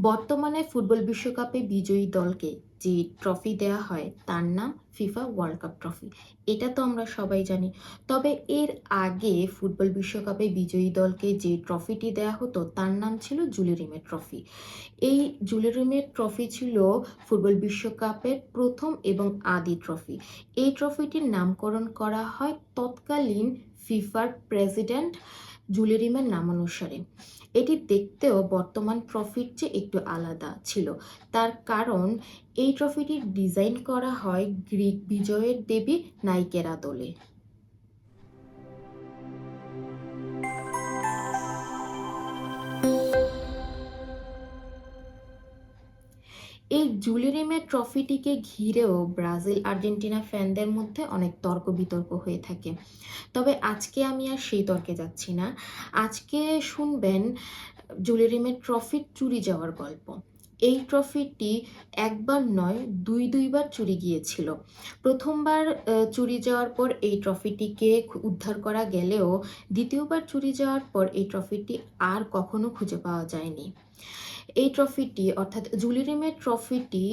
বর্তমানে ফুটবল বিশ্বকাপে বিজয়ী দলকে যে ট্রফি দেয়া হয় তার নাম ফিফা ওয়ার্ল্ড কাপ ট্রফি। এটা তো আমরা সবাই জানি। তবে এর আগে ফুটবল বিশ্বকাপে বিজয়ী দলকে যে ট্রফিটি দেয়া হতো তার নাম ছিল জুলি রিমের ট্রফি। এই জুলি রিমের ট্রফি ছিল ফুটবল বিশ্বকাপের প্রথম এবং আদি ট্রফি। এই ট্রফিটির নামকরণ করা হয় তৎকালীন ফিফার প্রেসিডেন্ট জুলি রিমের নামানুসারে। এটি দেখতেও বর্তমান ট্রফির চেয়ে একটু আলাদা ছিল। তার কারণ এই ট্রফিটি ডিজাইন করা হয় গ্রিক বিজয়ের দেবী নাইকের আদলে। এই জুলি রিমের ট্রফিটিকে ঘিরেও ব্রাজিল আর্জেন্টিনা ফ্যানদের মধ্যে অনেক তর্ক বিতর্ক হয়ে থাকে। তবে আজকে আমি আর সেই তর্কে যাচ্ছি না। আজকে শুনবেন জুলি রিমের ট্রফির চুরি যাওয়ার গল্প। এই ট্রফিটি একবার নয় দুইবার চুরি গিয়েছিল। প্রথমবার চুরি যাওয়ার পর এই ট্রফিটিকে উদ্ধার করা গেলেও দ্বিতীয়বার চুরি যাওয়ার পর এই ট্রফিটি আর কখনো খুঁজে পাওয়া যায়নি। এই ট্রফিটি অর্থাৎ জুলি রিমের ট্রফিটি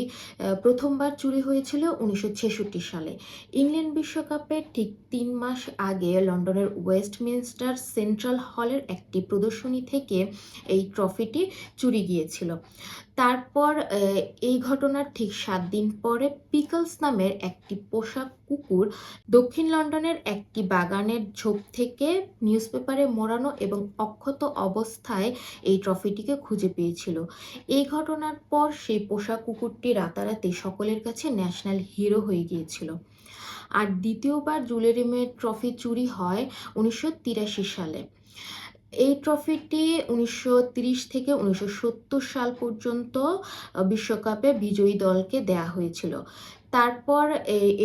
প্রথমবার চুরি হয়েছিল 1966 সালে। ইংল্যান্ড বিশ্বকাপের ঠিক 3 মাস আগে লন্ডনের ওয়েস্টমিনস্টার সেন্ট্রাল হলের একটি প্রদর্শনী থেকে এই ট্রফিটি চুরি গিয়েছিল। তারপর এই ঘটনার ঠিক 7 দিন পরে পিকলস নামের একটি পোষা কুকুর দক্ষিণ লন্ডনের একটি বাগানের ঝোপ থেকে নিউজপেপারে মোড়ানো এবং অক্ষত অবস্থায় এই ট্রফিটিকে খুঁজে পেয়েছিল। এই ঘটনার পর সেই পোষা কুকুরটি রাতারাতি সকলের কাছে ন্যাশনাল হিরো হয়ে গিয়েছিল। আর দ্বিতীয়বার জুলি রিমের ট্রফি চুরি হয় 1983 সালে। এই ট্রফিটি 1930 থেকে 1970 সাল পর্যন্ত বিশ্বকাপে বিজয়ী দলকে দেয়া হয়েছিল। তারপর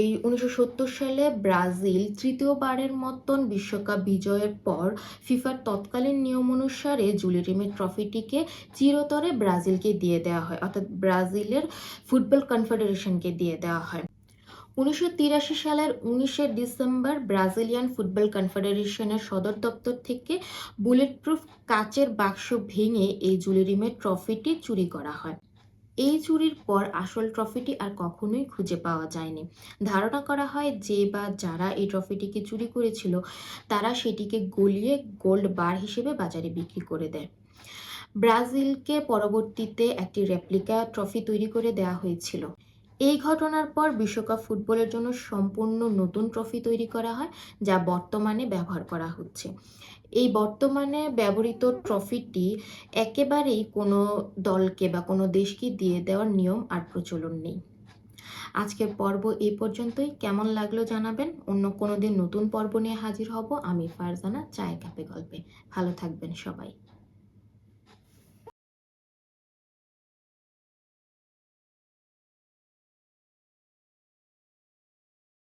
এই 1970 সালে ব্রাজিল তৃতীয়বারের মতন বিশ্বকাপ বিজয়ের পর ফিফার তৎকালীন নিয়ম অনুসারে জুলি রিমের ট্রফিটিকে চিরতরে ব্রাজিলকে দিয়ে দেওয়া হয়, অর্থাৎ ব্রাজিলের ফুটবল কনফেডারেশনকে দিয়ে দেওয়া হয়। 1983 সালের 19শে ডিসেম্বর ব্রাজিলিয়ান ফুটবল কনফেডারেশনের সদর দপ্তর থেকে বুলেট প্রুফ কাচের বাক্স ভেঙে এই জুলি রিমের ট্রফিটি চুরি করা হয়। এই চুরির পর আসল ট্রফিটি আর কখনোই খুঁজে পাওয়া যায়নি। ধারণা করা হয় যে বা যারা এই ট্রফিটিকে চুরি করেছিল তারা সেটিকে গলিয়ে গোল্ড বার হিসেবে বাজারে বিক্রি করে দেয়। ব্রাজিলকে পরবর্তীতে একটি রেপ্লিকা ট্রফি তৈরি করে দেওয়া হয়েছিল। এই ঘটনার পর বিশ্বকাপ ফুটবলের জন্য সম্পূর্ণ নতুন ট্রফি তৈরি করা হয়, যা বর্তমানে ব্যবহার করা হচ্ছে। এই বর্তমানে ব্যবহৃত ট্রফিটি একেবারেই কোনো দলকে বা কোনো দেশকে দিয়ে দেওয়ার নিয়ম আর প্রচলন নেই। আজকের পর্ব এই পর্যন্তই। কেমন লাগলো জানাবেন। অন্য কোনো দিন নতুন পর্ব নিয়ে হাজির হব। আমি ফারজানা, চায়ের কাপে গল্পে। ভালো থাকবেন সবাই।